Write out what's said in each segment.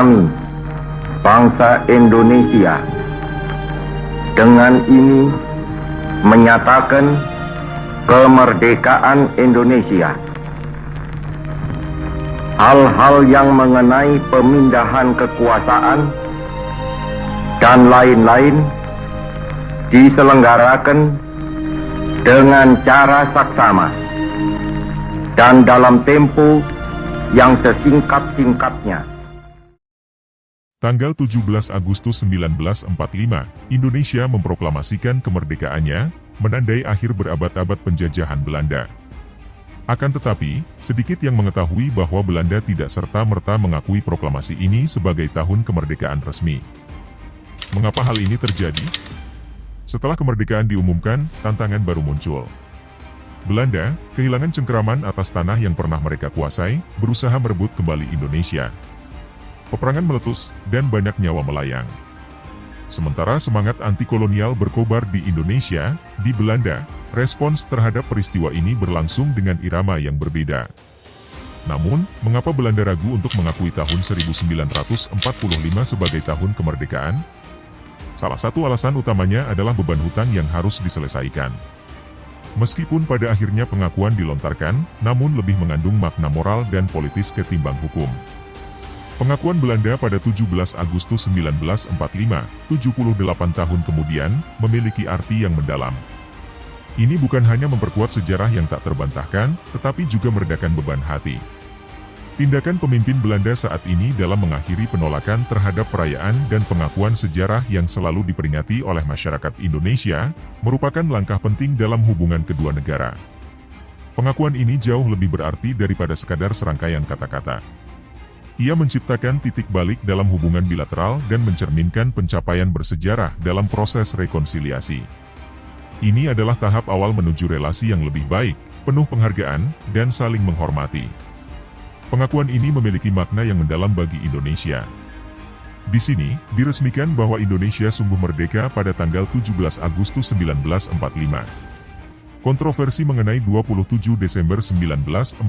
Kami, bangsa Indonesia, dengan ini menyatakan kemerdekaan Indonesia. Hal-hal yang mengenai pemindahan kekuasaan dan lain-lain diselenggarakan dengan cara saksama dan dalam tempo yang sesingkat-singkatnya. Tanggal 17 Agustus 1945, Indonesia memproklamasikan kemerdekaannya, menandai akhir berabad-abad penjajahan Belanda. Akan tetapi, sedikit yang mengetahui bahwa Belanda tidak serta-merta mengakui proklamasi ini sebagai tahun kemerdekaan resmi. Mengapa hal ini terjadi? Setelah kemerdekaan diumumkan, tantangan baru muncul. Belanda, kehilangan cengkeraman atas tanah yang pernah mereka kuasai, berusaha merebut kembali Indonesia. Peperangan meletus, dan banyak nyawa melayang. Sementara semangat anti-kolonial berkobar di Indonesia, di Belanda, respons terhadap peristiwa ini berlangsung dengan irama yang berbeda. Namun, mengapa Belanda ragu untuk mengakui tahun 1945 sebagai tahun kemerdekaan? Salah satu alasan utamanya adalah beban hutang yang harus diselesaikan. Meskipun pada akhirnya pengakuan dilontarkan, namun lebih mengandung makna moral dan politis ketimbang hukum. Pengakuan Belanda pada 17 Agustus 1945, 78 tahun kemudian, memiliki arti yang mendalam. Ini bukan hanya memperkuat sejarah yang tak terbantahkan, tetapi juga meredakan beban hati. Tindakan pemimpin Belanda saat ini dalam mengakhiri penolakan terhadap perayaan dan pengakuan sejarah yang selalu diperingati oleh masyarakat Indonesia, merupakan langkah penting dalam hubungan kedua negara. Pengakuan ini jauh lebih berarti daripada sekadar serangkaian kata-kata. Ia menciptakan titik balik dalam hubungan bilateral dan mencerminkan pencapaian bersejarah dalam proses rekonsiliasi. Ini adalah tahap awal menuju relasi yang lebih baik, penuh penghargaan, dan saling menghormati. Pengakuan ini memiliki makna yang mendalam bagi Indonesia. Di sini, diresmikan bahwa Indonesia sungguh merdeka pada tanggal 17 Agustus 1945. Kontroversi mengenai 27 Desember 1949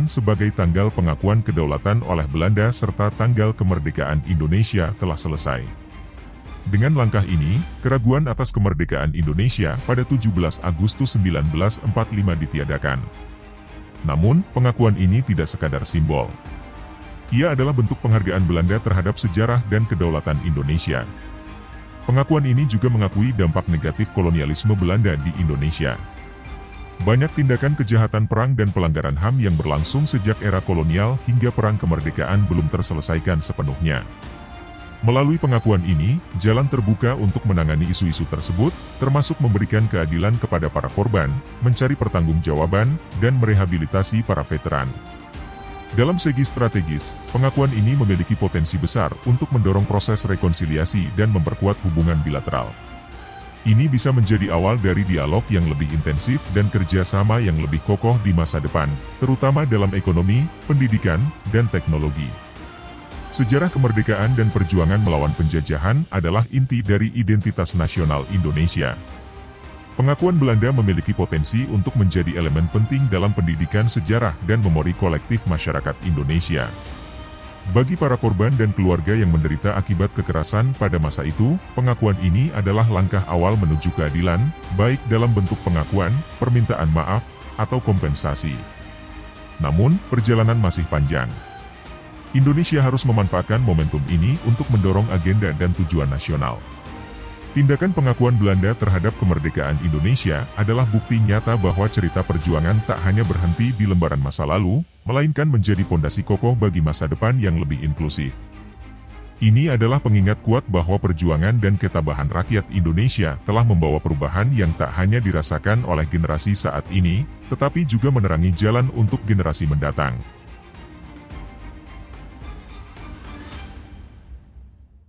sebagai tanggal pengakuan kedaulatan oleh Belanda serta tanggal kemerdekaan Indonesia telah selesai. Dengan langkah ini, keraguan atas kemerdekaan Indonesia pada 17 Agustus 1945 ditiadakan. Namun, pengakuan ini tidak sekadar simbol. Ia adalah bentuk penghargaan Belanda terhadap sejarah dan kedaulatan Indonesia. Pengakuan ini juga mengakui dampak negatif kolonialisme Belanda di Indonesia. Banyak tindakan kejahatan perang dan pelanggaran HAM yang berlangsung sejak era kolonial hingga perang kemerdekaan belum terselesaikan sepenuhnya. Melalui pengakuan ini, jalan terbuka untuk menangani isu-isu tersebut, termasuk memberikan keadilan kepada para korban, mencari pertanggungjawaban, dan merehabilitasi para veteran. Dalam segi strategis, pengakuan ini memiliki potensi besar untuk mendorong proses rekonsiliasi dan memperkuat hubungan bilateral. Ini bisa menjadi awal dari dialog yang lebih intensif dan kerjasama yang lebih kokoh di masa depan, terutama dalam ekonomi, pendidikan, dan teknologi. Sejarah kemerdekaan dan perjuangan melawan penjajahan adalah inti dari identitas nasional Indonesia. Pengakuan Belanda memiliki potensi untuk menjadi elemen penting dalam pendidikan sejarah dan memori kolektif masyarakat Indonesia. Bagi para korban dan keluarga yang menderita akibat kekerasan pada masa itu, pengakuan ini adalah langkah awal menuju keadilan, baik dalam bentuk pengakuan, permintaan maaf, atau kompensasi. Namun, perjalanan masih panjang. Indonesia harus memanfaatkan momentum ini untuk mendorong agenda dan tujuan nasional. Tindakan pengakuan Belanda terhadap kemerdekaan Indonesia adalah bukti nyata bahwa cerita perjuangan tak hanya berhenti di lembaran masa lalu, melainkan menjadi pondasi kokoh bagi masa depan yang lebih inklusif. Ini adalah pengingat kuat bahwa perjuangan dan ketabahan rakyat Indonesia telah membawa perubahan yang tak hanya dirasakan oleh generasi saat ini, tetapi juga menerangi jalan untuk generasi mendatang.